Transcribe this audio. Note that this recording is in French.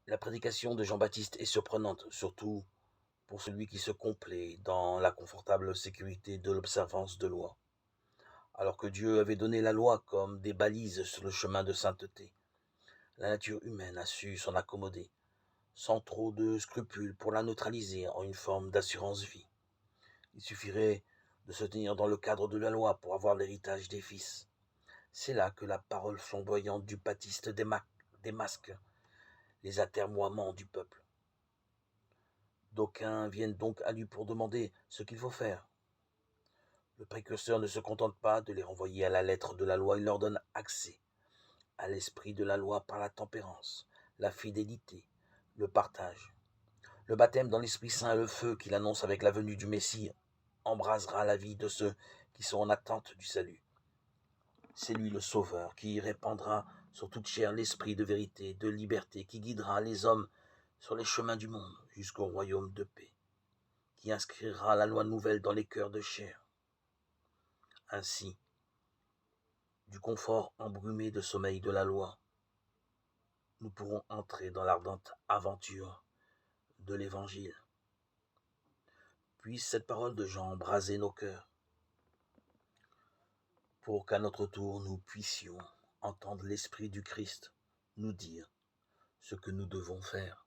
La prédication de Jean-Baptiste est surprenante, surtout pour celui qui se complaît dans la confortable sécurité de l'observance de loi. Alors que Dieu avait donné la loi comme des balises sur le chemin de sainteté, la nature humaine a su s'en accommoder, sans trop de scrupules pour la neutraliser en une forme d'assurance-vie. Il suffirait de se tenir dans le cadre de la loi pour avoir l'héritage des fils. C'est là que la parole flamboyante du baptiste démasque les atermoiements du peuple. D'aucuns viennent donc à lui pour demander ce qu'il faut faire. Le précurseur ne se contente pas de les renvoyer à la lettre de la loi, il leur donne accès à l'esprit de la loi par la tempérance, la fidélité, le partage. Le baptême dans l'Esprit Saint et le feu qu'il annonce avec la venue du Messie embrasera la vie de ceux qui sont en attente du salut. C'est lui le Sauveur qui répandra sur toute chair l'esprit de vérité, de liberté, qui guidera les hommes sur les chemins du monde jusqu'au royaume de paix, qui inscrira la loi nouvelle dans les cœurs de chair. Ainsi, du confort embrumé de sommeil de la loi, nous pourrons entrer dans l'ardente aventure de l'Évangile. Puisse cette parole de Jean braser nos cœurs, pour qu'à notre tour nous puissions entendre l'Esprit du Christ nous dire ce que nous devons faire.